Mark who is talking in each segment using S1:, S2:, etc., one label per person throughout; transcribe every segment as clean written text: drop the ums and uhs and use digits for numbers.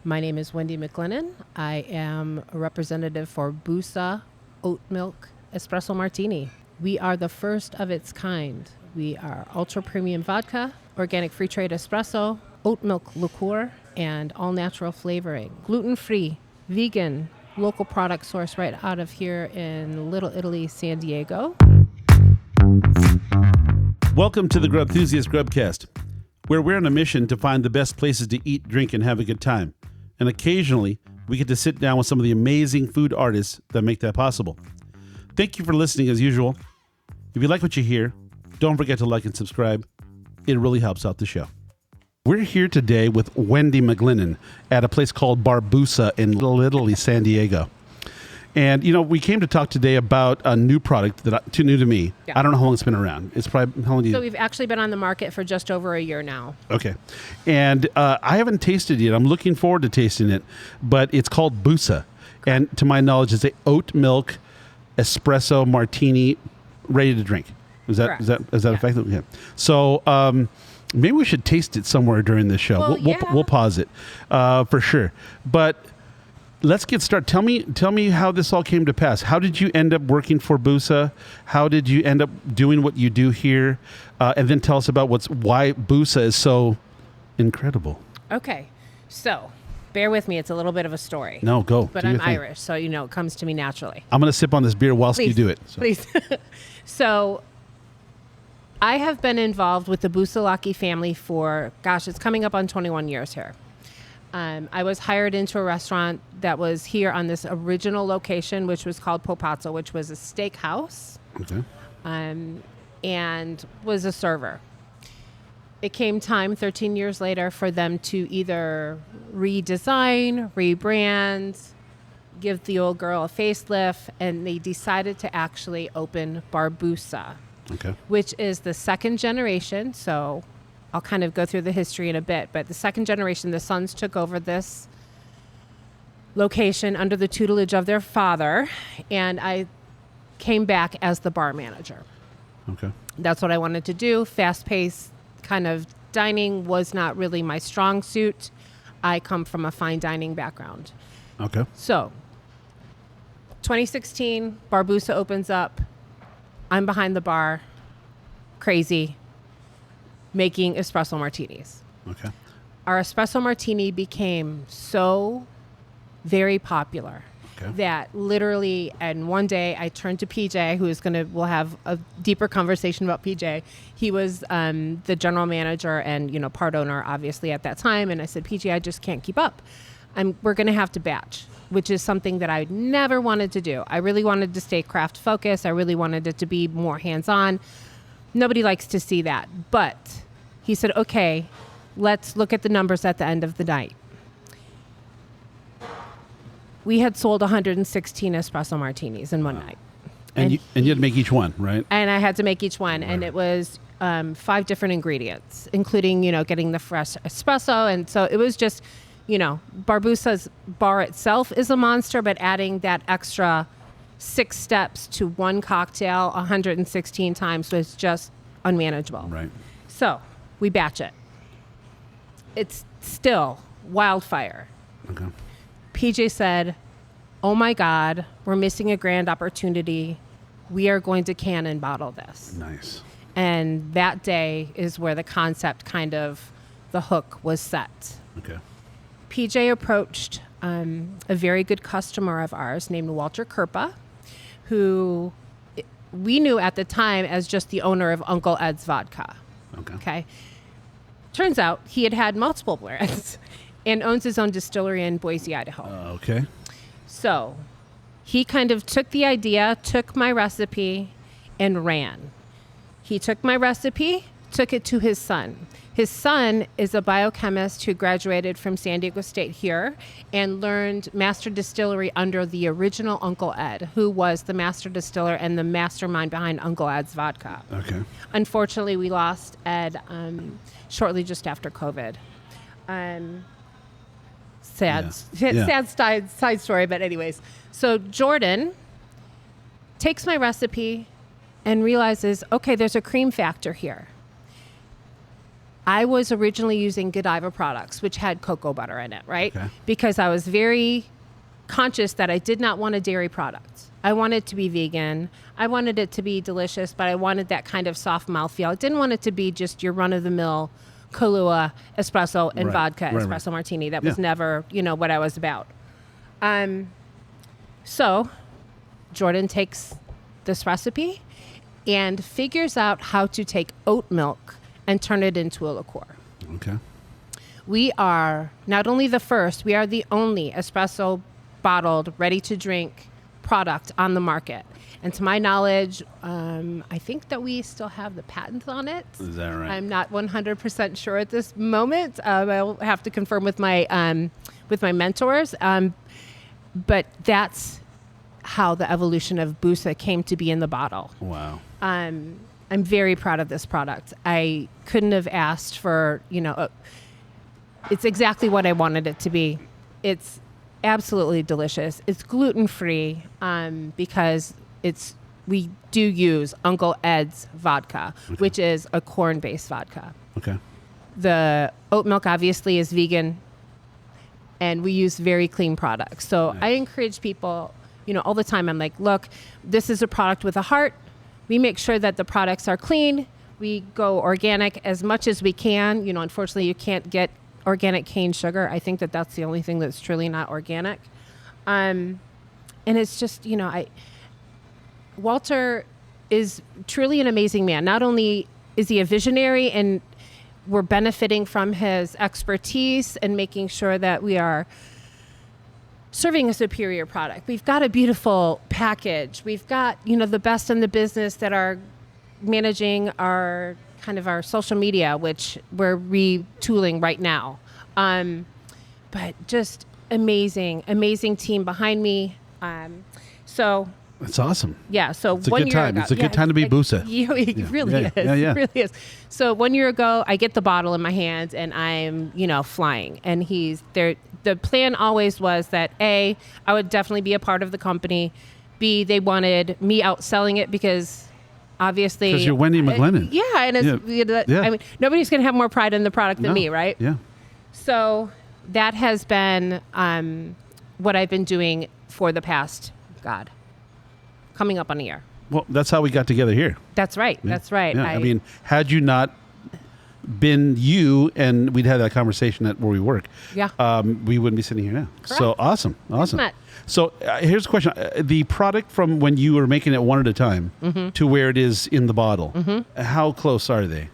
S1: My name is Wendy McGlinnen. I am a representative for Busa Oat Milk Espresso Martini. We are the first of its kind. We are ultra premium vodka, organic free trade espresso, oat milk liqueur, and all natural flavoring. Gluten-free, vegan, local product sourced right out of here in Little Italy, San Diego.
S2: Welcome to the Grubthusiast Grubcast, where we're on a mission to find the best places to eat, drink, and have a good time. And occasionally, we get to sit down with some of the amazing food artists that make that possible. Thank you for listening as usual. If you like what you hear, don't forget to like and subscribe. It really helps out the show. We're here today with Wendy McGlinnen at a place called Barbusa in Little Italy, San Diego. And, you know, we came to talk today about a new product too new to me. Yeah. I don't know how long it's been around. It's probably how long do you...
S1: So we've actually been on the market for just over a year now.
S2: Okay. And I haven't tasted it yet. I'm looking forward to tasting it. But it's called Busa. Correct. And to my knowledge, it's a oat milk espresso martini ready to drink. Is that effective? Yeah. So maybe we should taste it somewhere during this show. We'll pause it for sure. But let's get started. Tell me how this all came to pass. How did you end up working for Busa? How did you end up doing what you do here? And then tell us about why Busa is so incredible.
S1: Okay, so bear with me. It's a little bit of a story.
S2: No, go.
S1: But I'm Irish, so it comes to me naturally.
S2: I'm going to sip on this beer whilst you do it. So.
S1: Please. So I have been involved with the Busalaki family for, it's coming up on 21 years here. I was hired into a restaurant that was here on this original location, which was called Popazzo, which was a steakhouse, and was a server. It came time 13 years later for them to either redesign, rebrand, give the old girl a facelift, and they decided to actually open Barbusa, which is the second generation. So I'll kind of go through the history in a bit, but the second generation, the sons took over this location under the tutelage of their father, and I came back as the bar manager. Okay. That's what I wanted to do. Fast-paced kind of dining was not really my strong suit. I come from a fine dining background. Okay. So, 2016, Barbusa opens up. I'm behind the bar, crazy, making espresso martinis. Okay. Our espresso martini became so very popular that literally, and one day I turned to PJ, we'll have a deeper conversation about PJ. He was the general manager and, part owner, obviously, at that time. And I said, PJ, I just can't keep up. We're going to have to batch, which is something that I never wanted to do. I really wanted to stay craft focused. I really wanted it to be more hands-on. Nobody likes to see that. But he said, okay, let's look at the numbers at the end of the night. We had sold 116 espresso martinis in one night.
S2: And you had to make each one, right?
S1: And I had to make each one. Right. And it was 5 different ingredients, including, getting the fresh espresso. And so it was just, Barbusa's bar itself is a monster, but adding that extra 6 steps to one cocktail 116 times was just unmanageable. Right. So we batch it. It's still wildfire. Okay. PJ said, oh my God, we're missing a grand opportunity. We are going to can and bottle this. Nice. And that day is where the concept the hook was set. Okay. PJ approached a very good customer of ours named Walter Kerpa, who we knew at the time as just the owner of Uncle Ed's Vodka. Okay. Turns out he had multiple brands and owns his own distillery in Boise, Idaho. Okay. So he kind of took the idea, took my recipe, and ran. He took my recipe, took it to his son. His son is a biochemist who graduated from San Diego State here and learned master distillery under the original Uncle Ed, who was the master distiller and the mastermind behind Uncle Ed's Vodka. Okay. Unfortunately, we lost Ed shortly just after COVID. Sad side story, but anyways. So Jordan takes my recipe and realizes, okay, there's a cream factor here. I was originally using Godiva products, which had cocoa butter in it, right?
S2: Okay.
S1: Because I was very conscious that I did not want a dairy product. I wanted it to be vegan. I wanted it to be delicious, but I wanted that kind of soft mouthfeel. I didn't want it to be just your run-of-the-mill Kahlua espresso and vodka espresso martini. That was never, what I was about. So Jordan takes this recipe and figures out how to take oat milk and turn it into a liqueur.
S2: Okay.
S1: We are not only the first, we are the only espresso bottled, ready-to-drink product on the market. And to my knowledge, I think that we still have the patent on it.
S2: Is that right?
S1: I'm not 100% sure at this moment. I'll have to confirm with my mentors. But that's how the evolution of Busa came to be in the bottle.
S2: Wow.
S1: I'm very proud of this product. I couldn't have asked for, it's exactly what I wanted it to be. It's absolutely delicious. It's gluten-free because we do use Uncle Ed's vodka, which is a corn-based vodka.
S2: Okay.
S1: The oat milk obviously is vegan, and we use very clean products. So I encourage people, all the time. I'm like, look, this is a product with a heart. We make sure that the products are clean. We go organic as much as we can. Unfortunately, you can't get organic cane sugar. I think that that's the only thing that's truly not organic. And it's just, Walter is truly an amazing man. Not only is he a visionary, and we're benefiting from his expertise and making sure that we are serving a superior product. We've got a beautiful package. We've got, the best in the business that are managing our social media, which we're retooling right now. But just amazing team behind me. So
S2: that's awesome.
S1: Yeah. So
S2: it's a good time. It's a good time to be Busa.
S1: It really is. It really is. So 1 year ago, I get the bottle in my hands and I'm, flying. And he's there. The plan always was that A, I would definitely be a part of the company. B, they wanted me out selling it because obviously.
S2: Because you're Wendy McGlinnen.
S1: And it's, I mean, nobody's going to have more pride in the product than me, right?
S2: Yeah.
S1: So that has been what I've been doing for the past, coming up on a year.
S2: Well, that's how we got together here.
S1: That's right.
S2: Yeah.
S1: That's right.
S2: Yeah. I mean, had you not been you, and we'd had that conversation at where we work, we wouldn't be sitting here now.
S1: Correct.
S2: So awesome. So here's a question. The product from when you were making it one at a time to where it is in the bottle, how close are they?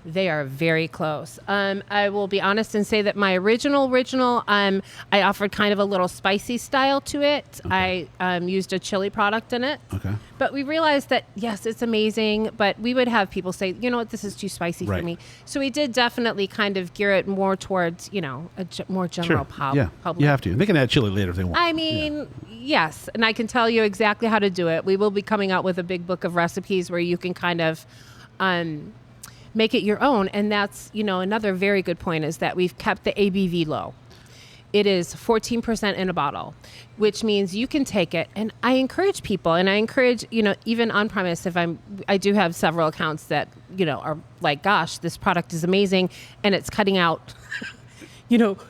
S1: They are very close. I will be honest and say that my original, I offered kind of a little spicy style to it. Okay. I used a chili product in it. Okay. But we realized that, yes, it's amazing, but we would have people say, you know what, this is too spicy for me. So we did definitely kind of gear it more towards, a more general public.
S2: You have to. They can add chili later if they want.
S1: I mean, yes. And I can tell you exactly how to do it. We will be coming out with a big book of recipes where you can kind of make it your own. And that's, another very good point is that we've kept the ABV low. It is 14% in a bottle, which means you can take it. And I encourage people, and I encourage, even on premise, I do have several accounts that, are like, gosh, this product is amazing. And it's cutting out,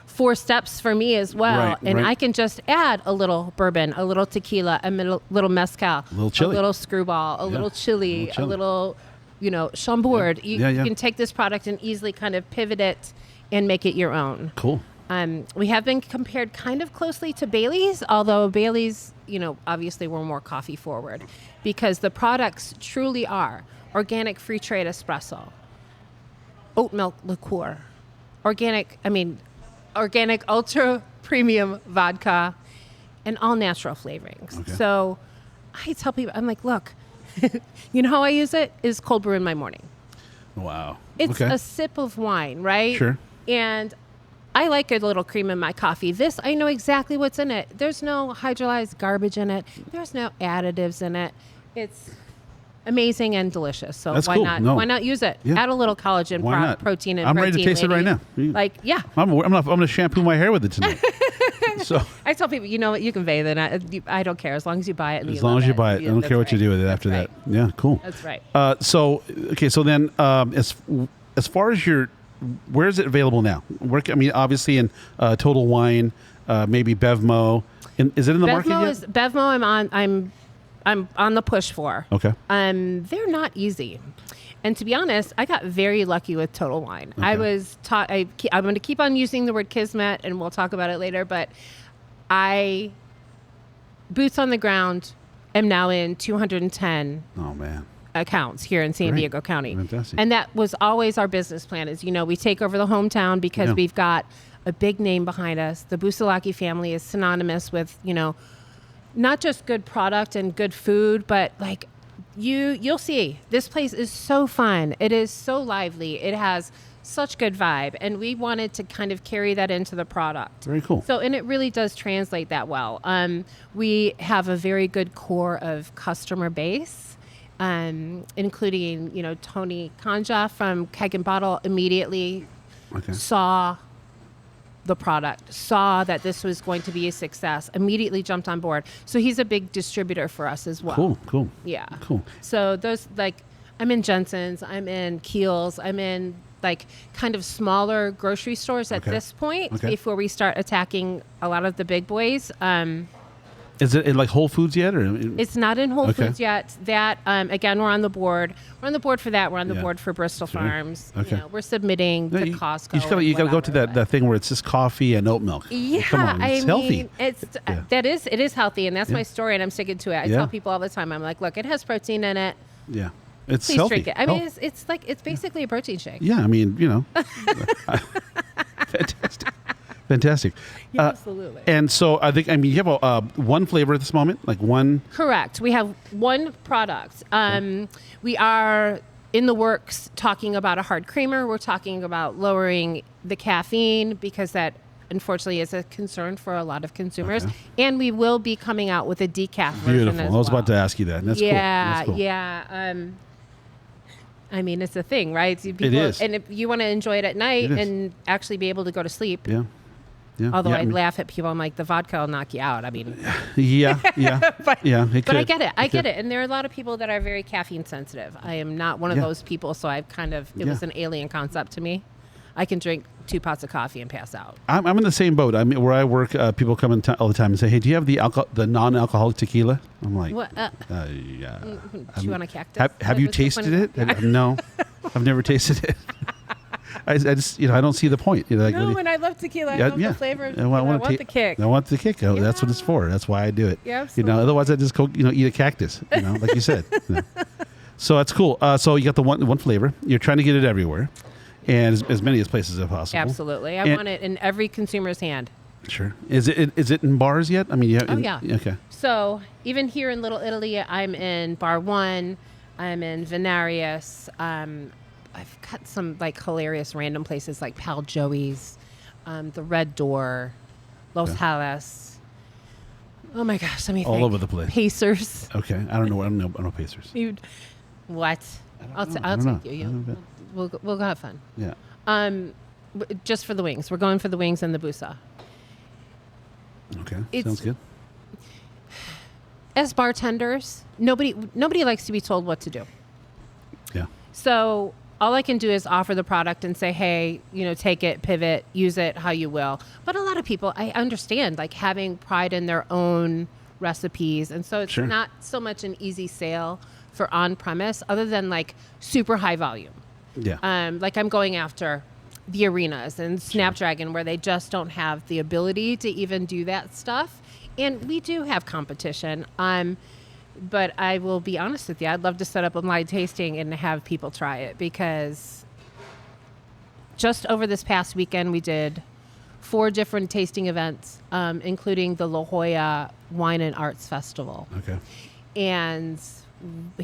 S1: 4 steps for me as well. I can just add a little bourbon, a little tequila, a little mezcal,
S2: a little chili,
S1: a little screwball, a little chili, a little Chambord. You can take this product and easily kind of pivot it and make it your own.
S2: Cool.
S1: We have been compared kind of closely to Bailey's, although Bailey's, obviously we're more coffee forward because the products truly are organic free trade espresso, oat milk liqueur, organic ultra premium vodka, and all natural flavorings. Okay. So I tell people, I'm like, look, how I use it is cold brew in my morning.
S2: Wow.
S1: It's a sip of wine, right?
S2: Sure.
S1: And I like a little cream in my coffee. This, I know exactly what's in it. There's no hydrolyzed garbage in it. There's no additives in it. It's amazing and delicious. So
S2: That's
S1: why
S2: cool.
S1: not?
S2: No.
S1: Why not use it?
S2: Yeah.
S1: Add a little collagen, protein, and
S2: I'm
S1: protein.
S2: ready to taste it right now. I'm going to shampoo my hair with it tonight. So
S1: I tell people, you know what, you can bathe in it. I don't care as long as you buy it. And
S2: as long as you buy it, I don't care what you do with it after that. Yeah, cool.
S1: That's right.
S2: So then as far as your where is it available now? I mean, obviously in Total Wine, maybe Bevmo. Is it in the market yet?
S1: Bevmo, I'm on the push for.
S2: Okay.
S1: They're not easy. And to be honest, I got very lucky with Total Wine.
S2: Okay.
S1: I was taught, I'm going to keep on using the word Kizmic, and we'll talk about it later, but boots on the ground, am now in 210 accounts here in San Diego County.
S2: Fantastic.
S1: And that was always our business plan is, we take over the hometown because we've got a big name behind us. The Busa family is synonymous with, not just good product and good food, but like you'll see this place is so fun. It is so lively. It has such good vibe. And we wanted to kind of carry that into the product.
S2: Very cool.
S1: So, and it really does translate that well. We have a very good core of customer base, including, Tony Kanja from Keg and Bottle immediately saw the product, saw that this was going to be a success, immediately jumped on board. So he's a big distributor for us as well.
S2: Cool.
S1: Yeah.
S2: Cool.
S1: So those, I'm in Jensen's, I'm in Keel's, I'm in kind of smaller grocery stores at this point before we start attacking a lot of the big boys.
S2: Is it in Whole Foods yet? Or
S1: it's not in Whole Foods yet. That, again, we're on the board. We're on the board for that. We're on the board for Bristol Farms.
S2: Okay.
S1: We're submitting to Costco.
S2: You got to go to that thing where it's just coffee and oat milk.
S1: Yeah.
S2: Come on, it's healthy.
S1: It is healthy, and that's my story, and I'm sticking to it. I tell people all the time, I'm like, look, it has protein in it.
S2: Yeah. It's
S1: Please
S2: healthy.
S1: drink it. I mean, it's basically a protein shake.
S2: Yeah, I mean, Fantastic.
S1: Yeah, absolutely.
S2: And so you have one flavor at this moment, one.
S1: Correct. We have one product. We are in the works talking about a hard creamer. We're talking about lowering the caffeine because that unfortunately is a concern for a lot of consumers. Okay. And we will be coming out with a decaf version as well.
S2: I was about to ask you that. That's cool. That's cool.
S1: Yeah. I mean, it's a thing, right? People,
S2: it is.
S1: And if you want to enjoy it at night and actually be able to go to sleep.
S2: Yeah.
S1: Although I laugh at people, I'm like, the vodka will knock you out. I mean,
S2: but
S1: I get it. I get it. And there are a lot of people that are very caffeine sensitive. I am not one of those people, so I've it was an alien concept to me. I can drink 2 pots of coffee and pass out.
S2: I'm in the same boat. I mean, where I work, people come in all the time and say, "Hey, do you have the non-alcoholic tequila?" I'm like,
S1: "What?
S2: Yeah."
S1: Do you want a cactus?
S2: Have you tasted it? No, I've never tasted it. I just, I don't see the point.
S1: And I love tequila. I love the flavor of tequila. I want the kick.
S2: I want the kick. That's what it's for. That's why I do it.
S1: Yeah, absolutely.
S2: Otherwise I just go, eat a cactus, like you said. So that's cool. So you got the one flavor. You're trying to get it everywhere. And as many as places as possible.
S1: Absolutely. I want it in every consumer's hand.
S2: Sure. Is it in bars yet? I mean,
S1: yeah.
S2: Okay.
S1: So even here in Little Italy, I'm in Bar One. I'm in Venarius. I've got some hilarious random places like Pal Joey's, the Red Door, Los Halles. Oh my gosh, let me think.
S2: All over the place.
S1: Pacers.
S2: Okay. I don't know Pacers.
S1: What? I'll take you. We'll go have fun.
S2: Yeah.
S1: Just for the wings. We're going for the wings and the Busa.
S2: Okay. Sounds good.
S1: As bartenders, nobody likes to be told what to do.
S2: Yeah.
S1: So all I can do is offer the product and say, hey, take it, pivot, use it how you will. But a lot of people, I understand, having pride in their own recipes. And so it's not so much an easy sale for on-premise other than super high volume.
S2: Yeah.
S1: I'm going after the arenas and Snapdragon where they just don't have the ability to even do that stuff. And we do have competition. But I will be honest with you, I'd love to set up a blind tasting and have people try it because just over this past weekend, we did 4 different tasting events, including the La Jolla Wine and Arts Festival.
S2: Okay.
S1: And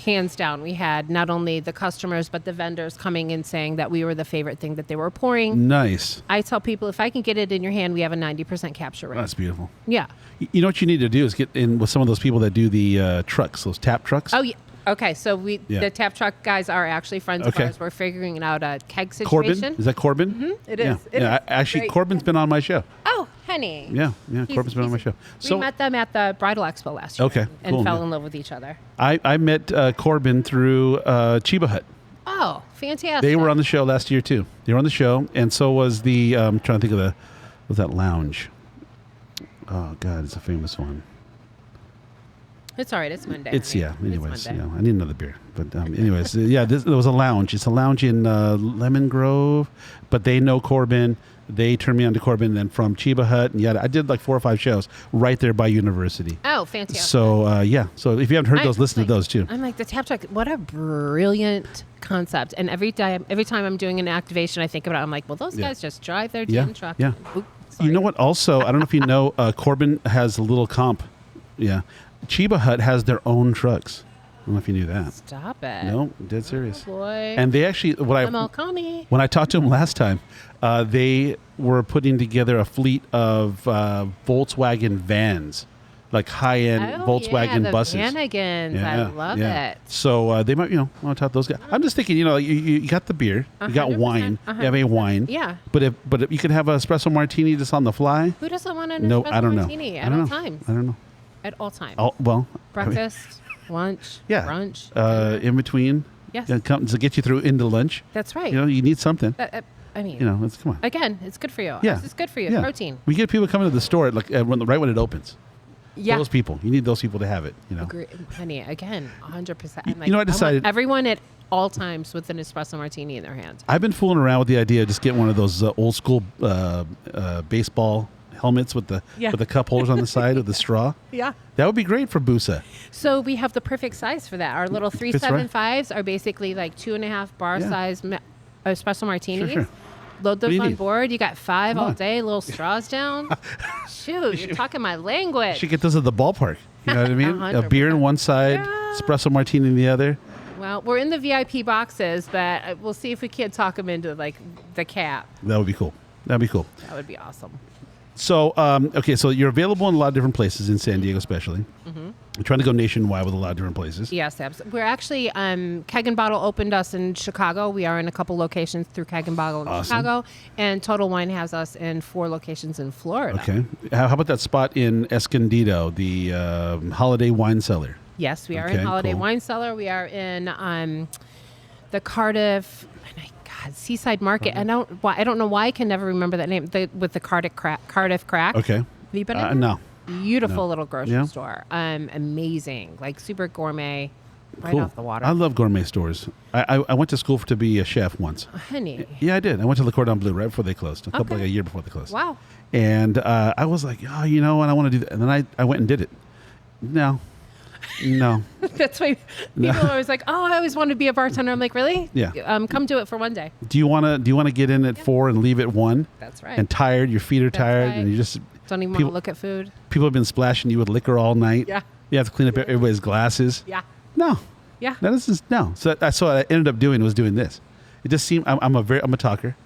S1: hands down, we had not only the customers, but the vendors coming and saying that we were the favorite thing that they were pouring.
S2: Nice.
S1: I tell people, if I can get it in your hand, we have a 90% capture rate.
S2: That's beautiful.
S1: Yeah.
S2: You know what you need to do is get in with some of those people that do the trucks, those tap trucks.
S1: Oh, yeah. Okay, so the tap truck guys are actually friends of ours. We're figuring out a keg situation.
S2: Corbin? Is that Corbin?
S1: Mm-hmm. It is.
S2: Actually,
S1: Great.
S2: Corbin's been on my show.
S1: Oh, honey.
S2: Yeah. Corbin's been on my show.
S1: We met them at the Bridal Expo last year.
S2: Okay,
S1: and fell in love with each other.
S2: I met Corbin through Chiba Hut.
S1: Oh, fantastic.
S2: They were on the show last year too. They were on the show, and so was the trying to think of was that lounge? Oh God, it's a famous one.
S1: It's all right. It's Monday.
S2: It's
S1: honey.
S2: Anyways,
S1: It's Monday.
S2: I need another beer. But anyways, there was a lounge. It's a lounge in Lemon Grove, but they know Corbin. They turned me on to Corbin. Then from Chiba Hut, and I did like 4 or 5 shows right there by University.
S1: Oh, fantastic.
S2: So So if you haven't heard those, listen to those too.
S1: I'm like the tap truck. What a brilliant concept! And every time I'm doing an activation, I think about it. I'm like, well, those guys just drive their damn truck.
S2: Yeah.
S1: Oops, sorry.
S2: You know what? Also, I don't know if you know, Corbin has a little comp. Yeah. Chiba Hut has their own trucks. I don't know if you knew that.
S1: Stop it.
S2: No, dead serious.
S1: Oh, boy.
S2: And they actually,
S1: I'm all Connie.
S2: when I talked to them last time, they were putting together a fleet of Volkswagen vans, like high-end Volkswagen
S1: the
S2: buses.
S1: Vanagons. I love it.
S2: So they might, want to talk to those guys. I'm just thinking, you got the beer, you got
S1: 100%,
S2: wine, you have a wine.
S1: Yeah.
S2: But if you could have an espresso martini just on the fly.
S1: Who doesn't want an
S2: No,
S1: espresso
S2: I don't know.
S1: martini
S2: I
S1: at
S2: don't
S1: all
S2: know.
S1: times?
S2: I don't know.
S1: At all times. Breakfast, lunch, brunch.
S2: In between.
S1: Yes.
S2: Come to get you through into lunch.
S1: That's right.
S2: You need something.
S1: I mean,
S2: come on.
S1: again, it's good for you.
S2: Yeah.
S1: It's good for you.
S2: Yeah.
S1: Protein.
S2: We get people coming to the store right when it opens.
S1: Yeah.
S2: Those people. You need those people to have it.
S1: Agree. Honey, again, 100%. I'm like,
S2: I decided.
S1: I want everyone at all times with an espresso martini in their hand.
S2: I've been fooling around with the idea of just getting one of those old school baseball helmets with the cup holders on the side with the straw.
S1: Yeah.
S2: That would be great for Busa.
S1: So we have the perfect size for that. Our little 375s are basically like 2.5 bar size espresso martinis.
S2: Sure.
S1: Load those
S2: What do you
S1: on
S2: need?
S1: board. You got 5
S2: Come
S1: all
S2: on.
S1: day, little straws down. Shoot, you're talking my language.
S2: Should get those at the ballpark. You know what I mean? A beer in one side, espresso martini in the other.
S1: Well, we're in the VIP boxes, but we'll see if we can't talk them into like the cap.
S2: That would be cool. That'd be cool.
S1: That would be awesome.
S2: So, so you're available in a lot of different places in San Diego, especially. Mm-hmm. We're trying to go nationwide with a lot of different places.
S1: Yes, absolutely. We're actually, Keg and Bottle opened us in Chicago. We are in a couple locations through Keg and Bottle in Chicago. And Total Wine has us in 4 locations in Florida.
S2: Okay. How about that spot in Escondido, the Holiday Wine Cellar?
S1: Yes, we are in Holiday Wine Cellar. We are in the Cardiff... Seaside Market. I don't know why I can never remember that name. With the Cardiff Crack.
S2: Okay.
S1: Have you been in there?
S2: No.
S1: Beautiful little grocery
S2: Yeah.
S1: store. Amazing. Like super gourmet. Right
S2: Cool.
S1: off the water.
S2: I love gourmet stores. I went to school to be a chef once.
S1: Honey.
S2: Yeah, I did. I went to Le Cordon Bleu right before they closed. Like a year before they closed.
S1: Wow.
S2: And I was like, and I want to do that. And then I went and did it. No.
S1: That's why people are always like, "Oh, I always wanted to be a bartender." I'm like, "Really?
S2: Yeah.
S1: Come do it for one day."
S2: Do you want to get in at 4 and leave at 1?
S1: That's right.
S2: And tired, your feet are tired,
S1: right.
S2: and you just
S1: Don't even want to look at food.
S2: people have been splashing you with liquor all night.
S1: Yeah.
S2: You have to clean up everybody's glasses.
S1: Yeah.
S2: No.
S1: Yeah.
S2: That is just no. So what I ended up doing was doing this. It just seemed I'm a talker,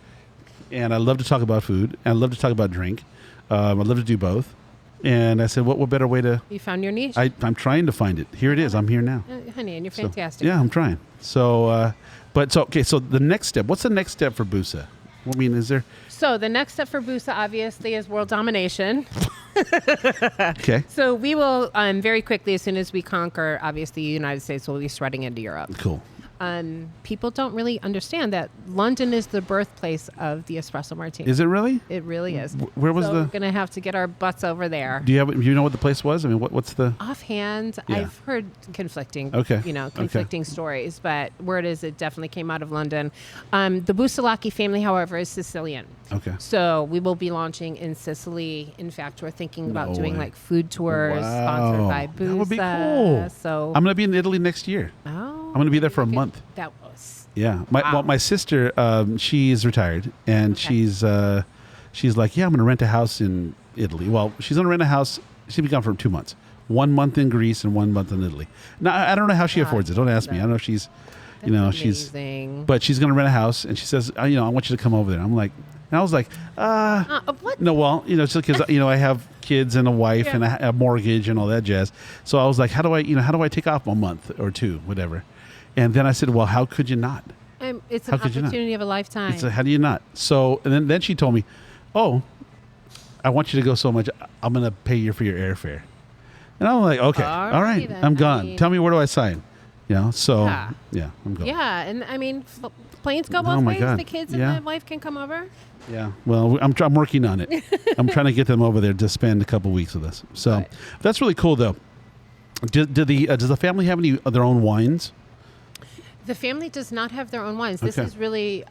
S2: and I love to talk about food, and I love to talk about drink. I love to do both. And I said, what better way to...
S1: You found your niche.
S2: I'm trying to find it. Here it is. I'm here now.
S1: Honey, and you're
S2: So,
S1: fantastic.
S2: yeah, I'm trying. So, so the next step, what's the next step for Busa? I mean, is there...
S1: So the next step for Busa, obviously, is world domination.
S2: Okay.
S1: So we will, very quickly, as soon as we conquer, obviously, the United States, we'll be shredding into Europe.
S2: Cool.
S1: People don't really understand that London is the birthplace of the espresso martini.
S2: Is it really?
S1: It really is.
S2: Where was
S1: We're going to have to get our butts over there.
S2: Do you know what the place was? I mean, what's the...
S1: Offhand,
S2: Yeah.
S1: I've heard conflicting, stories, but word is it definitely came out of London. The Busalaki family, however, is Sicilian.
S2: Okay.
S1: So we will be launching in Sicily. In fact, we're thinking about
S2: No
S1: doing
S2: way.
S1: like food tours sponsored by Busa.
S2: That would be cool.
S1: So
S2: I'm going to be in Italy next year. I'm going to be there for a month.
S1: That was
S2: Yeah. My sister, she's retired, and she's like, yeah, I'm going to rent a house in Italy. Well, she's going to rent a house. She'll be gone for 2 months. 1 month in Greece and 1 month in Italy. Now, I don't know how she affords it. Don't ask me. I don't know if she's,
S1: amazing.
S2: but she's going to rent a house, and she says, I want you to come over there. I'm like, and I was like,
S1: what?
S2: no, well, just because, I have kids and a wife and a mortgage and all that jazz. So I was like, how do I take off a month or 2, whatever? And then I said, well, how could you not?
S1: It's an opportunity of a lifetime.
S2: How do you not? So, and then she told me, oh, I want you to go so much, I'm going to pay you for your airfare. And I'm like, okay, all right,
S1: then,
S2: I'm gone. Tell me, where do I sign? You know, so
S1: Yeah.
S2: I'm going.
S1: Yeah, and I mean, planes go
S2: Oh
S1: both
S2: my
S1: ways.
S2: God.
S1: The kids and
S2: Yeah.
S1: my wife can come over.
S2: Yeah. Well, I'm working on it. I'm trying to get them over there to spend a couple weeks with us. So
S1: Right.
S2: that's really cool, though. Does the family have any of their own wines?
S1: The family does not have their own wines. This
S2: Okay.
S1: is really,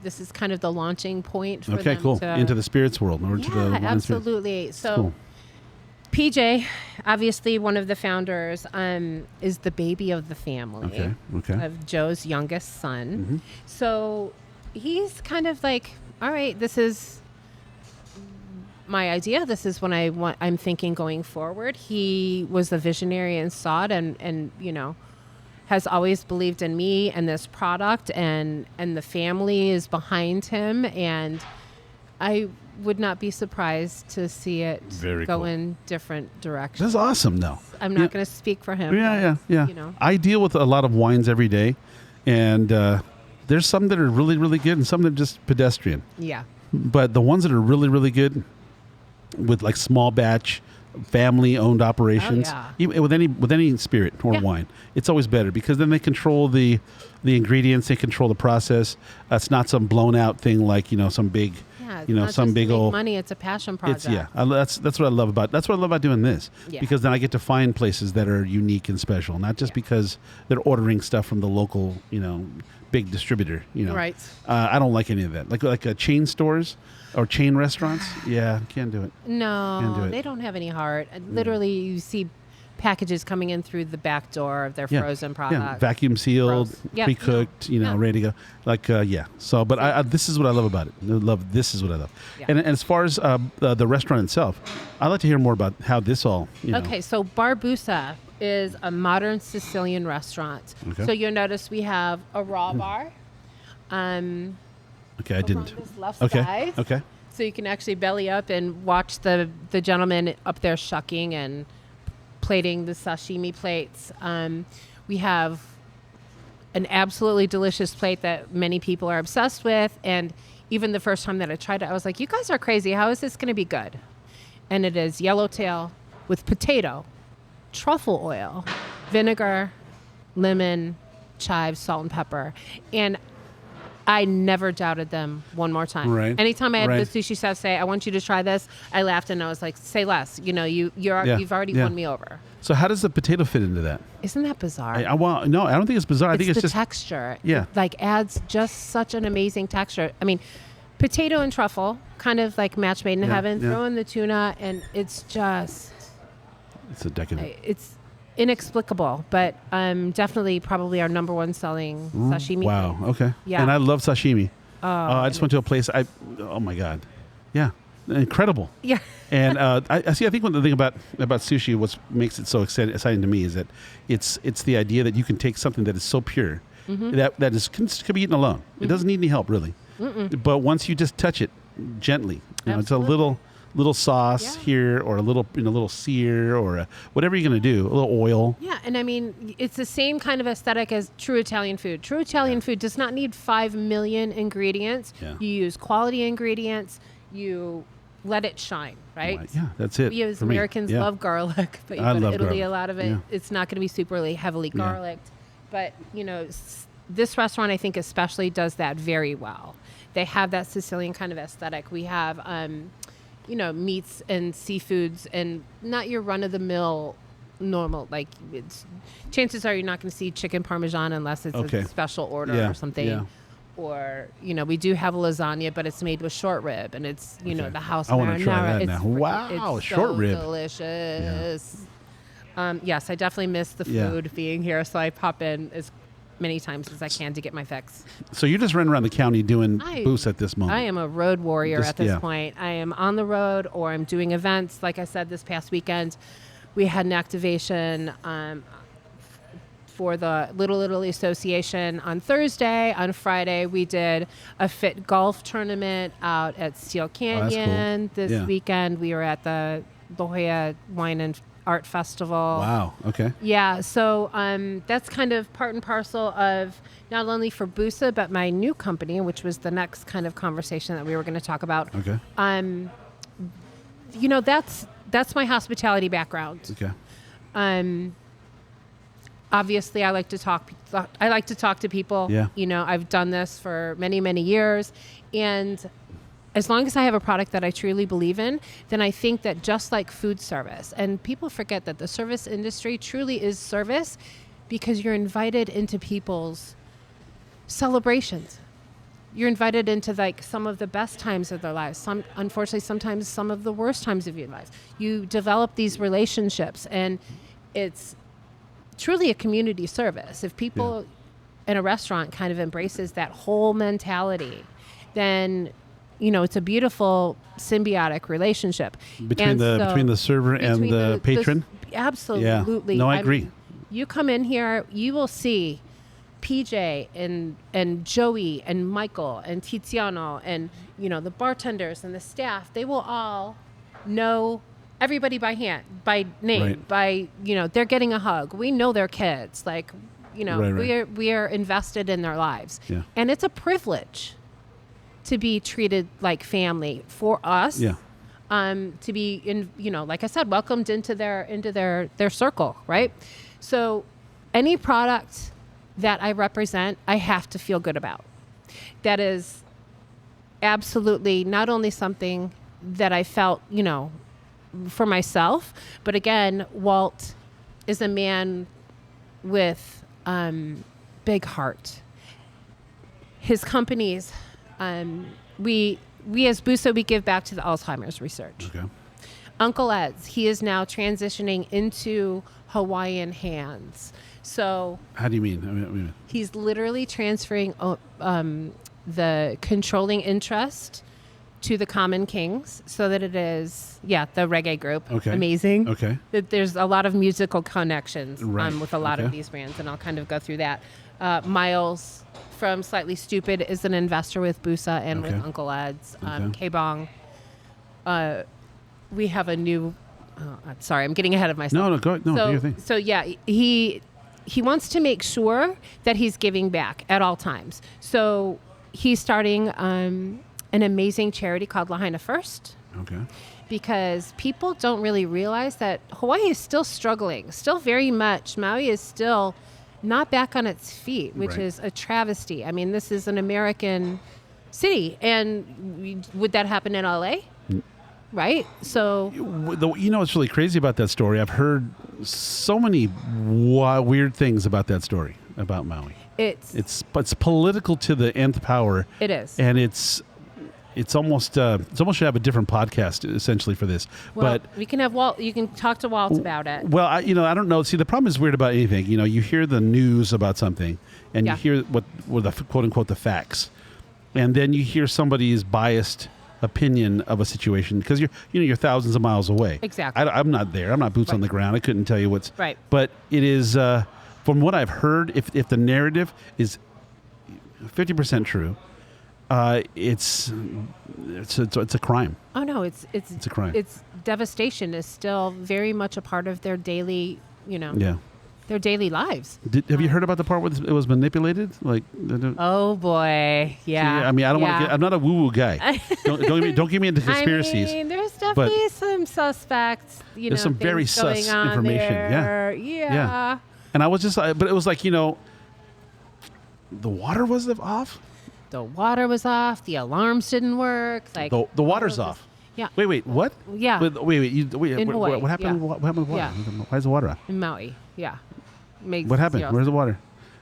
S1: this is kind of the launching point for
S2: Okay,
S1: them
S2: cool.
S1: to,
S2: Into the spirits world, or to the
S1: yeah,
S2: wine and spirits.
S1: absolutely. So
S2: Cool.
S1: PJ, obviously one of the founders, is the baby of the family.
S2: Okay.
S1: Of Joe's youngest son.
S2: Mm-hmm.
S1: So he's kind of like, all right, this is my idea. This is what I'm thinking going forward. He was a visionary and saw it, and you know, has always believed in me and this product, and the family is behind him, and I would not be surprised to see it
S2: Very
S1: go
S2: cool.
S1: in different directions.
S2: That's awesome, though.
S1: I'm not going to speak for him.
S2: Yeah.
S1: but, You know,
S2: I deal with a lot of wines every day, and there's some that are really, really good, and some that are just pedestrian.
S1: yeah.
S2: But the ones that are really, really good, with like small batch, family-owned operations,
S1: yeah.
S2: even with any spirit or
S1: Yeah.
S2: wine, it's always better because then they control the ingredients, they control the process. It's not some blown out thing like some big.
S1: Yeah, it's
S2: You know,
S1: not
S2: some
S1: just
S2: big
S1: to make
S2: old-
S1: money. It's a passion project.
S2: That's what I love about doing this,
S1: Yeah.
S2: because then I get to find places that are unique and special, not just because they're ordering stuff from the local big distributor.
S1: Right.
S2: I don't like any of that. Like chain stores or chain restaurants. Yeah, can't do it. Can't do
S1: No,
S2: it.
S1: they don't have any heart. Literally, you see packages coming in through the back door of their
S2: Yeah.
S1: frozen products.
S2: Yeah, vacuum sealed,
S1: Gross. Yeah,
S2: pre-cooked,
S1: no.
S2: ready to go. So, but I this is what I love about it. This is what I love.
S1: Yeah.
S2: And as far as the restaurant itself, I'd like to hear more about how this all.
S1: Okay, so Barbusa is a modern Sicilian restaurant.
S2: Okay.
S1: So you'll notice we have a raw bar.
S2: Okay, I
S1: over
S2: didn't.
S1: on this left
S2: Okay.
S1: side.
S2: Okay.
S1: So you can actually belly up and watch the gentleman up there shucking and plating the sashimi plates. We have an absolutely delicious plate that many people are obsessed with. And even the first time that I tried it, I was like, you guys are crazy. How is this going to be good? And it is yellowtail with potato, truffle oil, vinegar, lemon, chives, salt, and pepper. And I never doubted them one more time.
S2: Right.
S1: Anytime I had
S2: Right.
S1: the sushi chef say, I want you to try this, I laughed and I was like, say less. You've already
S2: Yeah.
S1: won me over.
S2: So how does the potato fit into that?
S1: Isn't that bizarre?
S2: No, I don't think it's bizarre. I think it's
S1: the
S2: just
S1: texture.
S2: Yeah.
S1: It, like, adds just such an amazing texture. I mean, potato and truffle, kind of like match made in
S2: Yeah,
S1: heaven.
S2: yeah.
S1: Throw in the tuna, and it's just,
S2: it's a decadent.
S1: it's inexplicable. But definitely probably our number one selling sashimi.
S2: Wow. Okay.
S1: Yeah.
S2: And I love sashimi. I just went to a place. Oh my god. Yeah. Incredible.
S1: Yeah.
S2: And I see. I think one the thing about sushi, what makes it so exciting to me, is that it's the idea that you can take something that is so pure that is can be eaten alone. It doesn't need any help really. But once you just touch it gently, it's a little sauce
S1: Yeah.
S2: here, or a little sear, or whatever you're going to do, a little oil.
S1: Yeah, and I mean, it's the same kind of aesthetic as true Italian food. True Italian food does not need 5 million ingredients.
S2: Yeah.
S1: You use quality ingredients. You let it shine, right?
S2: Yeah, that's it.
S1: We as
S2: for me.
S1: Americans
S2: Yeah.
S1: love garlic, but you
S2: I
S1: go to
S2: love
S1: Italy,
S2: garlic.
S1: a lot of it,
S2: Yeah.
S1: it's not going to be super heavily
S2: Yeah.
S1: garlicked. But, this restaurant, I think, especially does that very well. They have that Sicilian kind of aesthetic. We have, meats and seafoods, and not your run-of-the-mill normal. Like, chances are you're not going to see chicken parmesan unless it's
S2: Okay.
S1: a special order
S2: Yeah,
S1: or something.
S2: yeah.
S1: Or, we do have a lasagna, but it's made with short rib, and it's,
S2: Okay.
S1: the house
S2: I wanna
S1: marinara.
S2: try that
S1: It's
S2: now.
S1: freaking-
S2: Wow,
S1: it's
S2: short
S1: so
S2: rib.
S1: delicious. Yes, I definitely miss the
S2: Yeah.
S1: food being here, so I pop in as many times as I can to get my fix.
S2: So you're just running around the county doing
S1: I-
S2: booths at this moment.
S1: I am a road warrior
S2: Just-
S1: at this
S2: yeah.
S1: point. I am on the road, or I'm doing events. Like I said, this past weekend, we had an activation for the Little Italy Association on Thursday. On Friday, we did a fit golf tournament out at Steel
S2: that's cool.
S1: Canyon. This
S2: Yeah.
S1: weekend, we were at the La Jolla Wine and Art Festival.
S2: Wow. Okay.
S1: Yeah, so that's kind of part and parcel of not only for Busa, but my new company, which was the next kind of conversation that we were going to talk about.
S2: Okay.
S1: That's my hospitality background.
S2: Okay.
S1: obviously I like to talk to people.
S2: Yeah.
S1: You know, I've done this for many, many years. And as long as I have a product that I truly believe in, then I think that just like food service, and people forget that the service industry truly is service because you're invited into people's celebrations. You're invited into like some of the best times of their lives. Unfortunately, sometimes some of the worst times of your lives. You develop these relationships, and it's truly a community service. If people in a restaurant kind of embraces that whole mentality, then it's a beautiful symbiotic relationship
S2: between the server and the patron.
S1: Absolutely.
S2: Yeah. No, I agree.
S1: You come in here, you will see PJ and Joey and Michael and Tiziano and the bartenders and the staff. They will all know everybody by name,
S2: right.
S1: They're getting a hug. We know their kids. Like,
S2: right.
S1: we are invested in their lives.
S2: Yeah.
S1: And it's a privilege to be treated like family for us.
S2: Yeah.
S1: To be like I said, welcomed into their circle, right? So any product that I represent, I have to feel good about. That is absolutely not only something that I felt, for myself, but again, Walt is a man with big heart. His companies, we as Busa, we give back to the Alzheimer's research.
S2: Okay.
S1: Uncle Ed's, he is now transitioning into Hawaiian hands. So
S2: how do you mean?
S1: He's literally transferring the controlling interest to the Common Kings, so that it is the reggae group.
S2: Okay.
S1: Amazing.
S2: Okay.
S1: That there's a lot of musical connections
S2: right.
S1: With a lot
S2: of
S1: these brands, and I'll kind of go through that. Miles from Slightly Stupid is an investor with Busa and with Uncle Ed's. K-Bong. We have a new. Sorry, I'm getting ahead of myself.
S2: No, go ahead. No, do your thing.
S1: So he wants to make sure that he's giving back at all times. So he's starting an amazing charity called Lahaina First.
S2: Okay.
S1: Because people don't really realize that Hawaii is still struggling, still very much. Maui is still not back on its feet, which is a travesty. I mean, this is an American city, and would that happen in LA? Right? So
S2: what's really crazy about that story? I've heard so many weird things about that story about Maui. It's political to the nth power.
S1: It is,
S2: and it's almost should have a different podcast essentially for this.
S1: Well,
S2: but
S1: we can have Walt. You can talk to Walt about it.
S2: Well, I don't know. See, the problem is weird about anything. You hear the news about something, and you hear what the quote unquote the facts, and then you hear somebody's biased opinion of a situation because you're thousands of miles away.
S1: Exactly.
S2: I'm not there. I'm not boots on the ground. I couldn't tell you what's
S1: right.
S2: But it is from what I've heard. If the narrative is 50% true, it's a crime.
S1: Oh no, it's
S2: a crime.
S1: It's devastation is still very much a part of their daily, their daily lives.
S2: Have you heard about the part where it was manipulated? Like,
S1: oh boy, yeah.
S2: See, I mean, I don't want to. I'm not a woo-woo guy. don't get me into conspiracies.
S1: I mean, there's definitely some suspects.
S2: There's some very sus information.
S1: There. Yeah.
S2: And I was just, but it was like the water was off.
S1: The water was off. The alarms didn't work. Like
S2: the water's off.
S1: Yeah.
S2: Wait. What?
S1: Yeah.
S2: Wait.
S1: In Hawaii.
S2: What happened?
S1: Yeah.
S2: What happened with water?
S1: Yeah.
S2: Why is the water off?
S1: In Maui. Yeah.
S2: What happened?
S1: Zero.
S2: Where's the water?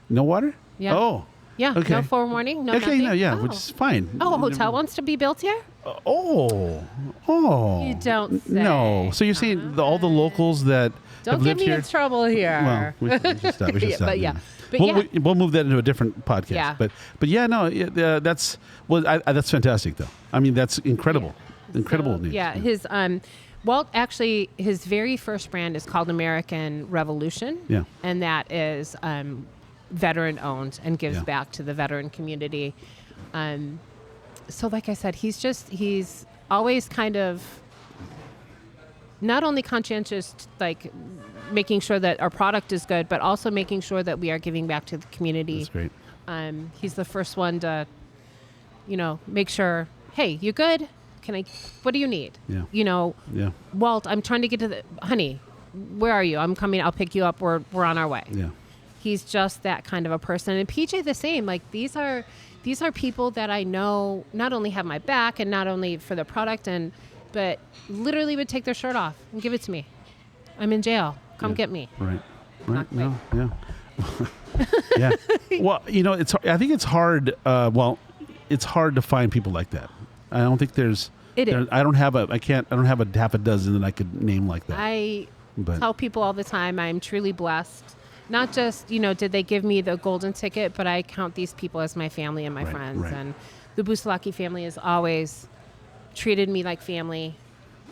S2: No water?
S1: Yeah.
S2: Oh.
S1: Yeah.
S2: Okay.
S1: No forewarning. No.
S2: Okay.
S1: Nothing?
S2: No. Yeah.
S1: Oh.
S2: Which is fine.
S1: Oh, a hotel wants to be built here?
S2: Oh.
S1: You don't say.
S2: No. So you're saying all the locals that
S1: don't
S2: have
S1: get
S2: lived
S1: me
S2: here?
S1: in trouble here.
S2: Well, we should stop.
S1: But yeah.
S2: We'll move that into a different podcast.
S1: Yeah.
S2: But that's that's fantastic though. I mean, that's incredible.
S1: Yeah.
S2: Incredible news.
S1: Yeah. His Walt actually his very first brand is called American Revolution.
S2: Yeah.
S1: And that is veteran owned and gives
S2: Yeah.
S1: back to the veteran community. So like I said, he's always kind of not only conscientious, like making sure that our product is good, but also making sure that we are giving back to the community.
S2: That's great.
S1: He's the first one to, make sure, hey, you good? What do you need?
S2: Yeah.
S1: Yeah. Walt, I'm trying to get to honey, where are you? I'm coming. I'll pick you up. We're on our way.
S2: Yeah.
S1: He's just that kind of a person. And PJ the same. Like these are people that I know not only have my back and not only for the product but literally would take their shirt off and give it to me. I'm in jail. Come get me.
S2: Right.
S1: Not
S2: No. Yeah. Yeah. Well, I think it's hard. It's hard to find people like that. I don't think there's.
S1: It is.
S2: I don't have a half a dozen that I could name like that.
S1: I tell people all the time I'm truly blessed. Not just, did they give me the golden ticket, but I count these people as my family and my friends.
S2: Right.
S1: And the Busalaki family has always treated me like family.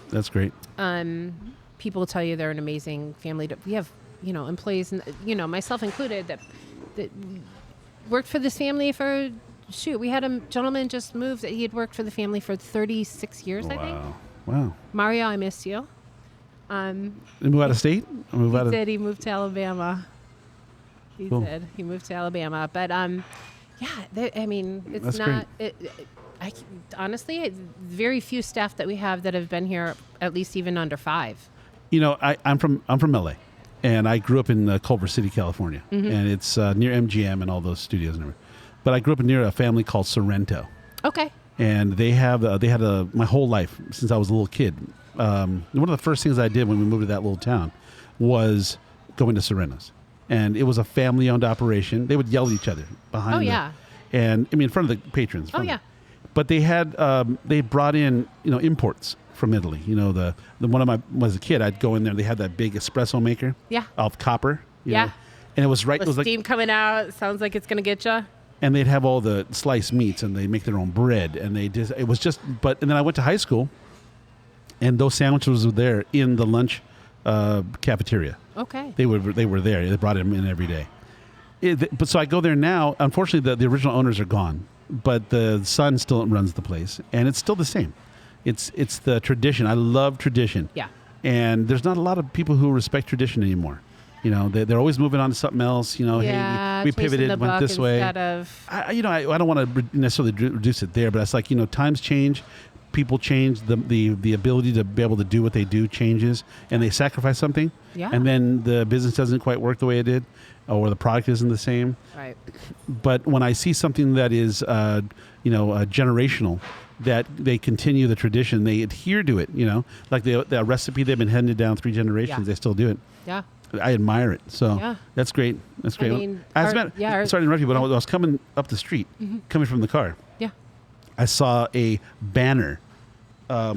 S2: That's great.
S1: People tell you they're an amazing family. We have, employees, myself included, that worked for this family for, we had a gentleman just moved. He had worked for the family for 36 years, I think.
S2: Wow.
S1: Mario, I miss you.
S2: Did he move out of state?
S1: He moved to Alabama. He did. He moved to Alabama. But, it's
S2: That's
S1: not... honestly, very few staff that we have that have been here at least even under 5.
S2: I'm from LA, and I grew up in Culver City, California, and it's near MGM and all those studios and everything. But I grew up near a family called Sorrento. Okay. And they had my whole life since I was a little kid. One of the first things I did when we moved to that little town was going to Sorrento's, and it was a family-owned operation. They would yell at each other behind. And in front of the patrons. But they had they brought in imports from Italy. The one of my as a kid, I'd go in there. They had that big espresso maker. Yeah. Of copper. You know, and it was right.
S1: The
S2: it was
S1: steam coming out. Sounds like it's gonna get you.
S2: And they'd have all the sliced meats, and they make their own bread, and it was just. But and then I went to high school, and those sandwiches were there in the lunch cafeteria. Okay. They were there. They brought them in every day. But so I go there now. Unfortunately, the original owners are gone, but the son still runs the place, and it's still the same. It's the tradition. I love tradition. Yeah. And there's not a lot of people who respect tradition anymore. They're always moving on to something else. Hey, we pivoted, went this way. I don't want to necessarily reduce it there, but it's like times change, people change, the ability to be able to do what they do changes, and they sacrifice something. Yeah. And then the business doesn't quite work the way it did, or the product isn't the same. Right. But when I see something that is generational, that they continue the tradition, they adhere to it. Like the recipe they've been handed down 3 generations, they still do it. Yeah. I admire it. So that's great. That's great. Sorry to interrupt you, but I was coming up the street, coming from the car. Yeah. I saw a banner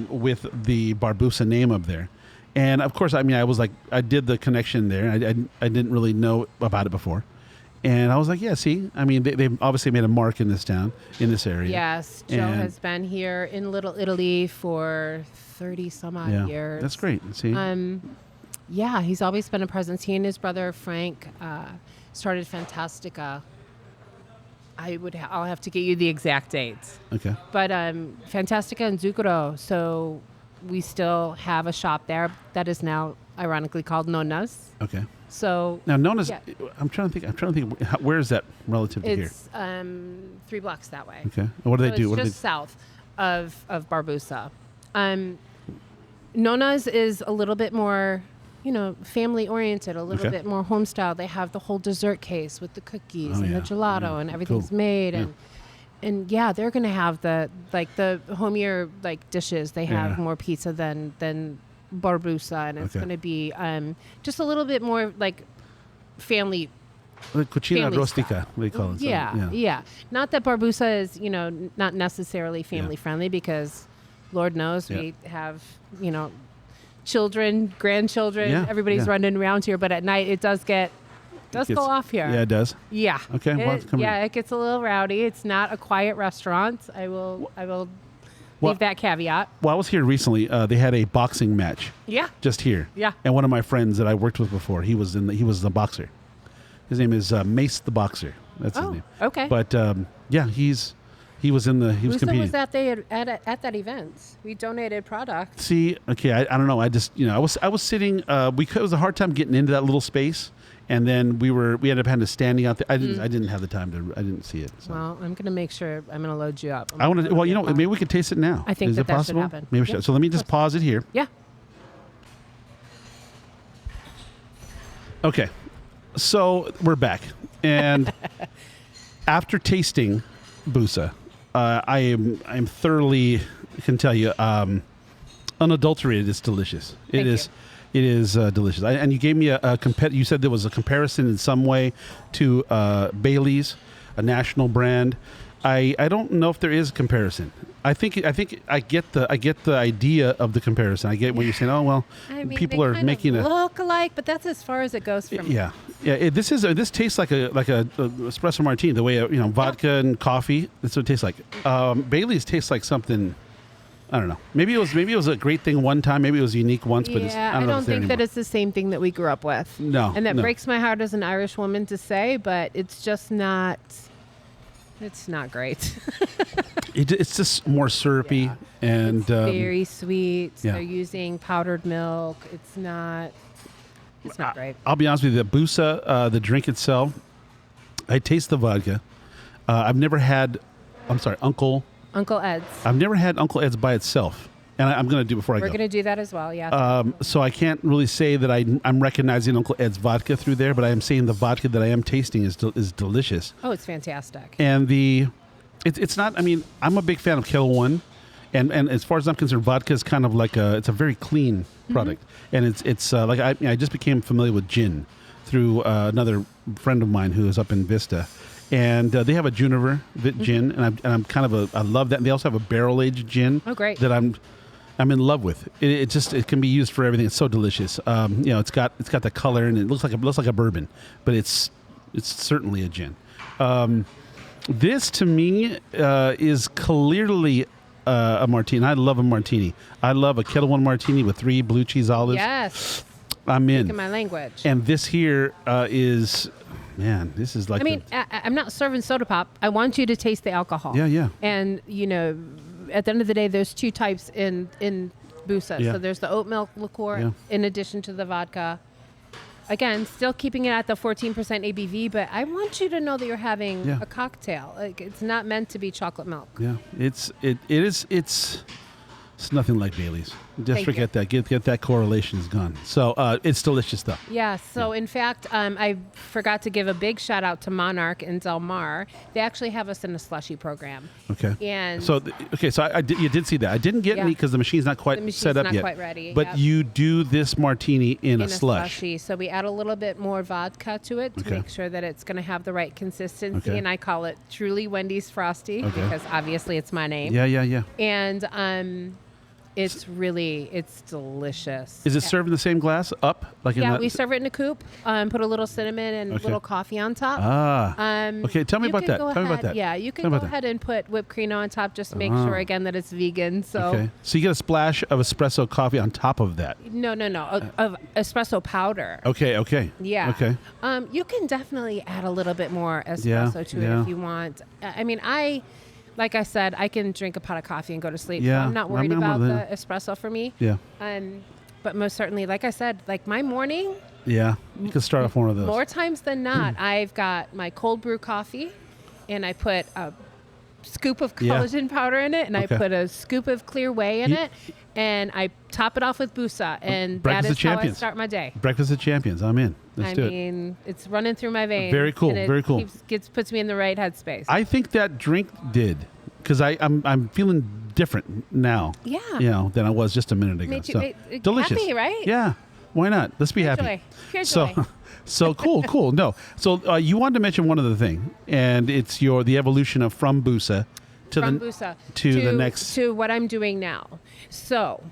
S2: with the Barbusa name up there. And of course, I was like, I did the connection there. I didn't really know about it before. And I was like, yeah, see, they've obviously made a mark in this town, in this area. Yes. Joe has been here in Little Italy for 30 some odd years. That's great. See? Yeah, he's always been a presence. He and his brother Frank started Fantastica. I'll have to get you the exact dates. Okay. But Fantastica and Zucchero. So we still have a shop there that is now ironically called Nona's. Okay. So now Nona's. Yeah. I'm trying to think. Where is that relative to here? It's 3 blocks that way. Okay. And what do they do?
S1: It's just south of Barbusa. Nona's is a little bit more, family oriented, a little bit more home style. They have the whole dessert case with the cookies and the gelato and everything's made. And they're going to have the homier dishes. They have more pizza than Barbusa, and it's going to be just a little bit more family.
S2: The cucina rustica, they call it.
S1: Yeah. Not that Barbusa is, not necessarily family friendly, because Lord knows we have, children, grandchildren, everybody's running around here, but at night it does go off here.
S2: Yeah, it does.
S1: Yeah.
S2: Okay.
S1: It gets a little rowdy. It's not a quiet restaurant. I will leave that caveat.
S2: Well, I was here recently. They had a boxing match. Yeah. Just here. Yeah. And one of my friends that I worked with before, he was a boxer. His name is Mace the Boxer. That's his name. Okay. But he was competing.
S1: Was that day at that event? We donated products.
S2: See, okay, I don't know. I just I was sitting. It was a hard time getting into that little space, and then we ended up having to standing out there. I didn't have the time to. I didn't see it. So.
S1: Well, I'm gonna make sure. I'm gonna load you up.
S2: I want to. Well, maybe we could taste it now.
S1: I think
S2: is
S1: that
S2: possible?
S1: should happen.
S2: Maybe we should. So let me just pause it here.
S1: Yeah.
S2: Okay. So we're back, and after tasting Busa, I'm thoroughly, I can tell you, unadulterated. It's delicious. It is delicious. And you gave me you said there was a comparison in some way to Bailey's, a national brand. I don't know if there is a comparison. I think I get the idea of the comparison. I get what you're saying. Oh well, people are making a
S1: look alike, but that's as far as it goes from.
S2: Yeah. This tastes like a espresso martini. The way vodka and coffee. That's what it tastes like. Bailey's tastes like something. I don't know. Maybe it was a great thing one time. Maybe it was unique once, but I don't
S1: think that it's the same thing that we grew up with.
S2: No,
S1: and that breaks my heart as an Irish woman to say, but it's just not. It's not great.
S2: It's just more syrupy and
S1: it's very sweet.
S2: Yeah.
S1: They're using powdered milk. It's not great.
S2: I'll be honest with you. The Busa, the drink itself, I taste the vodka. I've never had. I'm sorry, Uncle
S1: Ed's.
S2: I've never had Uncle Ed's by itself, and I'm going to do it before I go.
S1: We're going to do that as well. Yeah.
S2: So I can't really say that I'm recognizing Uncle Ed's vodka through there, but I am saying the vodka that I am tasting is delicious.
S1: Oh, it's fantastic.
S2: And it's not. I mean, I'm a big fan of Kettle One, and as far as I'm concerned, vodka is kind of like it's a very clean product, and it's like I just became familiar with gin through another friend of mine who is up in Vista, and they have a juniper gin, and I'm kind of I love that. And they also have a barrel aged gin.
S1: Oh, great!
S2: That I'm in love with. It can be used for everything. It's so delicious. It's got the color, and it looks like a bourbon, but it's certainly a gin. This to me is clearly a martini. I love a martini. I love a Kettle One martini with 3 blue cheese olives.
S1: Yes,
S2: I'm in.
S1: Speaking my language.
S2: And this here is, man, this is like.
S1: I mean, I'm not serving soda pop. I want you to taste the alcohol.
S2: Yeah.
S1: And at the end of the day, there's 2 types in Busa.
S2: Yeah.
S1: So there's the oat milk liqueur in addition to the vodka. Again, still keeping it at the 14% ABV, but I want you to know that you're having a cocktail. Like, it's not meant to be chocolate milk.
S2: Yeah, it's nothing like Bailey's. Just forget that. Get that correlation is gone. So it's delicious though.
S1: Yeah. So in fact, I forgot to give a big shout out to Monarch in Del Mar. They actually have us in a slushy program.
S2: Okay.
S1: And
S2: so you did see that. I didn't get any because the machine's not quite set up yet.
S1: Quite ready.
S2: But you do this martini in a slush.
S1: Slushy. So we add a little bit more vodka to it to make sure that it's going to have the right consistency. Okay. And I call it truly Wendy's Frosty because obviously it's my name.
S2: Yeah.
S1: And it's delicious.
S2: Is it served in the same glass up?
S1: We serve it in a coupe. Put a little cinnamon and a little coffee on top.
S2: Okay, tell me about that.
S1: Yeah, you can go ahead and put whipped cream on top just to make sure, again, that it's vegan. So
S2: you get a splash of espresso coffee on top of that.
S1: No. Of espresso powder.
S2: Okay.
S1: Yeah.
S2: Okay.
S1: You can definitely add a little bit more espresso to it if you want. I mean, like I said, I can drink a pot of coffee and go to sleep.
S2: Yeah,
S1: so I'm not worried about the espresso for me.
S2: Yeah.
S1: But most certainly, like I said, like my morning.
S2: Yeah. You can start off one of those.
S1: More times than not, I've got my cold brew coffee, and I put a scoop of collagen powder in it, and I put a scoop of clear whey in it, and I top it off with Busa, and that is how I start my day.
S2: Breakfast of Champions. I'm in. Let's do it.
S1: I mean, it's running through my veins.
S2: Very cool.
S1: And
S2: very cool.
S1: Puts me in the right headspace.
S2: I think that drink did, because I'm feeling different now.
S1: Yeah.
S2: Than I was just a minute ago. So delicious.
S1: Happy, right?
S2: Yeah. Why not? Let's be happy.
S1: Pure joy.
S2: So cool. No. So you wanted to mention one other thing, and it's the evolution of from Busa to the next
S1: to what I'm doing now. So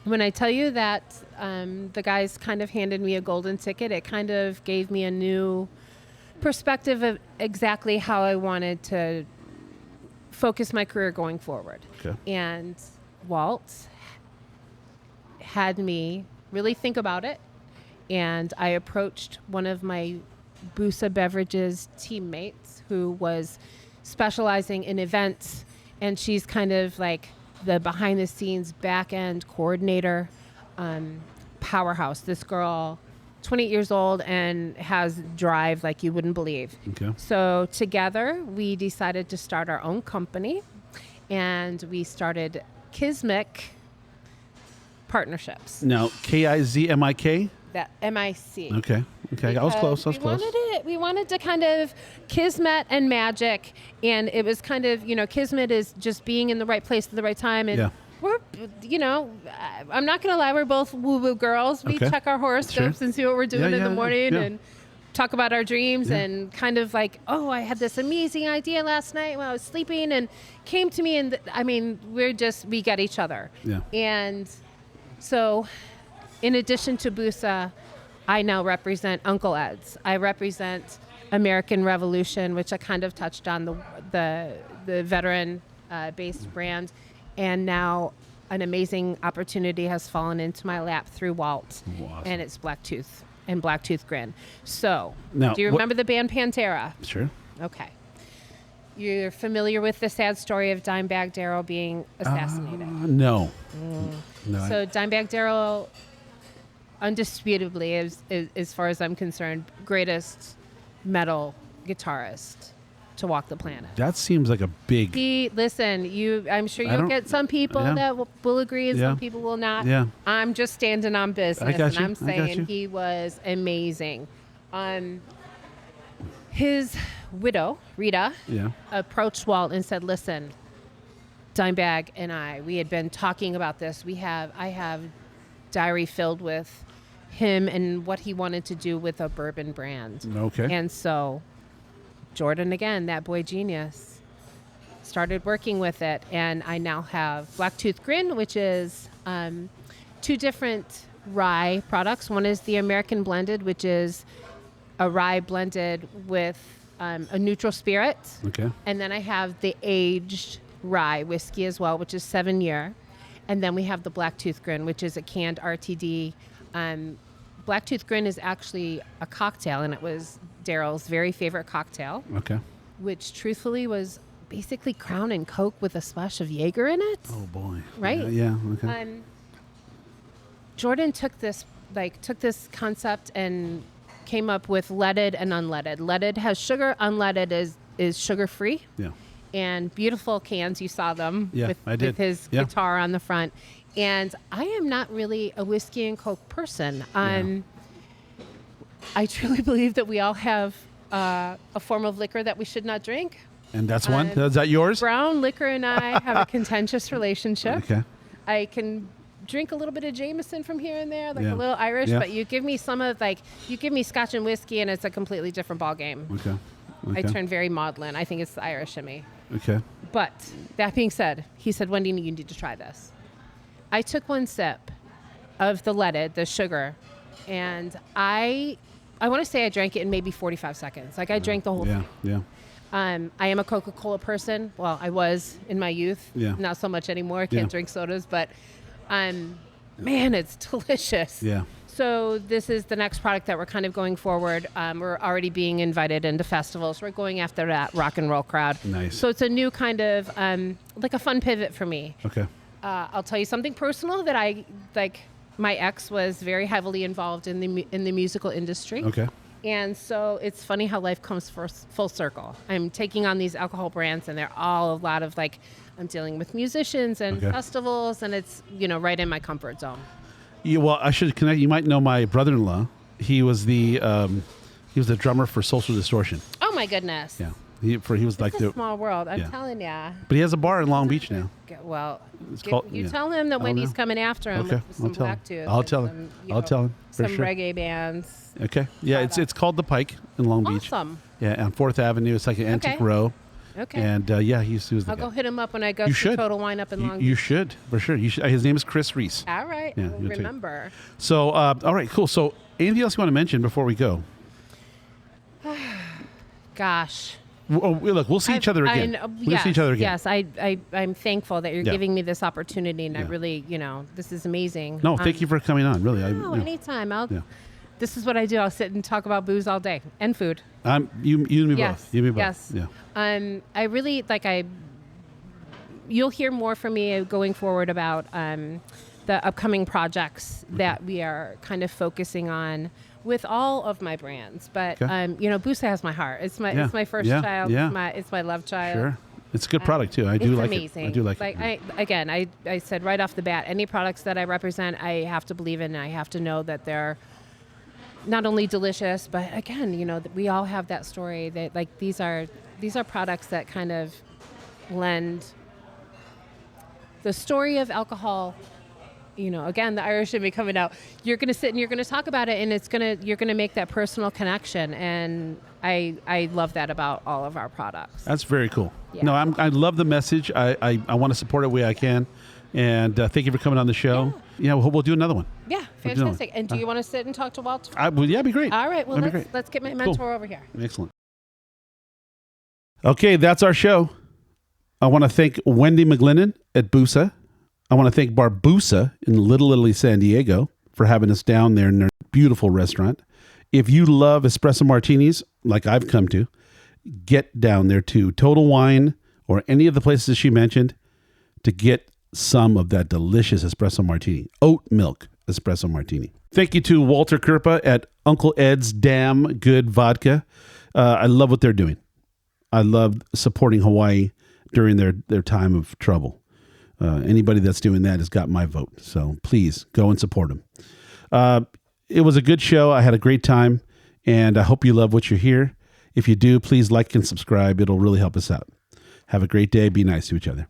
S1: when I tell you that the guys kind of handed me a golden ticket, it kind of gave me a new perspective of exactly how I wanted to focus my career going forward.
S2: Okay.
S1: And Walt had me really think about it, and I approached one of my Busa Beverages teammates who was specializing in events, and she's kind of like the behind the scenes back end coordinator, powerhouse. This girl, 28 years old, and has drive like you wouldn't believe.
S2: Okay.
S1: So together we decided to start our own company, and we started Kizmic Partnerships.
S2: Now, Kizmik?
S1: That MIC.
S2: Okay. Okay, I was close.
S1: We wanted to kind of Kismet and magic, and it was kind of, Kismet is just being in the right place at the right time, and we're, I'm not gonna lie, we're both woo-woo girls. We check our horoscopes and see what we're doing in the morning, and talk about our dreams, and kind of like, oh, I had this amazing idea last night while I was sleeping, and came to me, and we get each other.
S2: Yeah.
S1: And so, in addition to Busa, I now represent Uncle Ed's. I represent American Revolution, which I kind of touched on, the veteran based brand, and now an amazing opportunity has fallen into my lap through Walt, and it's Blacktooth and Blacktooth Grin. So,
S2: now,
S1: do you remember the band Pantera?
S2: Sure.
S1: Okay. You're familiar with the sad story of Dimebag Darrell being assassinated?
S2: No. No.
S1: So Dimebag Darrell, undisputably, as far as I'm concerned, greatest metal guitarist to walk the planet.
S2: That seems like a big...
S1: I'm sure you'll get some people that will agree and some people will not.
S2: Yeah.
S1: I'm just standing on business, and I'm saying
S2: you.
S1: he was amazing. His widow, Rita, approached Walt and said, listen, Dimebag and we had been talking about this. I have diary filled with him and what he wanted to do with a bourbon brand.
S2: Okay.
S1: And so Jordan, again, that boy genius, started working with it. And I now have Blacktooth Grin, which is 2 different rye products. One is the American Blended, which is a rye blended with a neutral spirit.
S2: Okay.
S1: And then I have the aged rye whiskey as well, which is 7-year. And then we have the Blacktooth Grin, which is a canned RTD. Blacktooth Grin is actually a cocktail, and it was Daryl's very favorite cocktail.
S2: Okay.
S1: Which truthfully was basically Crown and Coke with a splash of Jaeger in it.
S2: Oh boy.
S1: Right?
S2: Yeah. Okay.
S1: Jordan took this concept and came up with leaded and unleaded. Leaded has sugar, unleaded is sugar-free.
S2: Yeah.
S1: And beautiful cans, you saw them with his guitar on the front. And I am not really a whiskey and Coke person. I truly believe that we all have a form of liquor that we should not drink.
S2: And that's one? Is that yours?
S1: Brown liquor and I have a contentious relationship.
S2: Okay.
S1: I can drink a little bit of Jameson from here and there, like a little Irish, but you give me Scotch and whiskey and it's a completely different ball game.
S2: Okay.
S1: I turn very maudlin. I think it's the Irish in me.
S2: Okay.
S1: But that being said, he said, Wendy, you need to try this. I took one sip of the leaded, the sugar, and I want to say I drank it in maybe 45 seconds. Like I drank the whole thing.
S2: Yeah.
S1: I am a Coca-Cola person. Well, I was in my youth.
S2: Yeah.
S1: Not so much anymore. I can't drink sodas, but man, it's delicious.
S2: Yeah.
S1: So this is the next product that we're kind of going forward. We're already being invited into festivals. We're going after that rock and roll crowd.
S2: Nice.
S1: So it's a new kind of like a fun pivot for me.
S2: Okay.
S1: I'll tell you something personal that I like. My ex was very heavily involved in the musical industry.
S2: Okay.
S1: And so it's funny how life comes full circle. I'm taking on these alcohol brands, and they're all a lot of like, I'm dealing with musicians and festivals, and it's right in my comfort zone.
S2: Yeah, well, I should connect. You might know my brother-in-law. He was the drummer for Social Distortion.
S1: Oh my goodness.
S2: Yeah. He was like
S1: a small world. I'm telling ya.
S2: But he has a bar in Long Beach now.
S1: Well, tell him that Wendy's coming after him with some Blacktooth.
S2: I'll tell him. I'll tell him.
S1: Some reggae bands.
S2: Okay. Yeah, it's called The Pike in Long Beach.
S1: Awesome.
S2: Yeah, on 4th Avenue. It's like an antique row.
S1: Okay.
S2: And he was the guy.
S1: I'll go hit him up when I go to Total Wine up in Long Beach.
S2: You should, for sure. You should. His name is Chris Reese.
S1: All right.
S2: Yeah,
S1: I'll remember.
S2: So, all right, cool. So, anything else you want to mention before we go?
S1: Gosh.
S2: Look, we'll see each other again. We'll see each other again.
S1: Yes, I'm thankful that you're giving me this opportunity, and I really, this is amazing.
S2: No, thank you for coming on. Really,
S1: anytime. This is what I do. I'll sit and talk about booze all day and food.
S2: You and me both. You and me both.
S1: Yes.
S2: Yeah.
S1: I really you'll hear more from me going forward about the upcoming projects that we are kind of focusing on with all of my brands. But Busa has my heart. It's my first child.
S2: Yeah.
S1: It's my love child.
S2: Sure. It's a good product too. I do like
S1: amazing.
S2: it. I do like
S1: it. I said right off the bat, any products that I represent, I have to believe in. I have to know that they're not only delicious, but again, we all have that story that like these are products that kind of lend the story of alcohol. Again, the Irish in me coming out. You're going to sit and you're going to talk about it, and you're going to make that personal connection. And I love that about all of our products.
S2: That's very cool.
S1: Yeah.
S2: No, I love the message. I want to support it the way I can. And thank you for coming on the show. Yeah, we'll do another one.
S1: Yeah, fantastic. And do you want to sit and talk to Walter?
S2: Yeah, it'd be great.
S1: All right, well, let's get my mentor over here.
S2: Excellent. Okay, that's our show. I want to thank Wendy McGlinnen at Busa. I want to thank Barbusa in Little Italy, San Diego, for having us down there in their beautiful restaurant. If you love espresso martinis, like I've come to, get down there to Total Wine or any of the places she mentioned to get some of that delicious espresso martini. Oat Milk Espresso Martini. Thank you to Walter Kirpa at Uncle Ed's Damn Good Vodka. I love what they're doing. I love supporting Hawaii during their time of trouble. Anybody that's doing that has got my vote. So please go and support them. It was a good show. I had a great time, and I hope you love what you hear. If you do, please like and subscribe. It'll really help us out. Have a great day. Be nice to each other.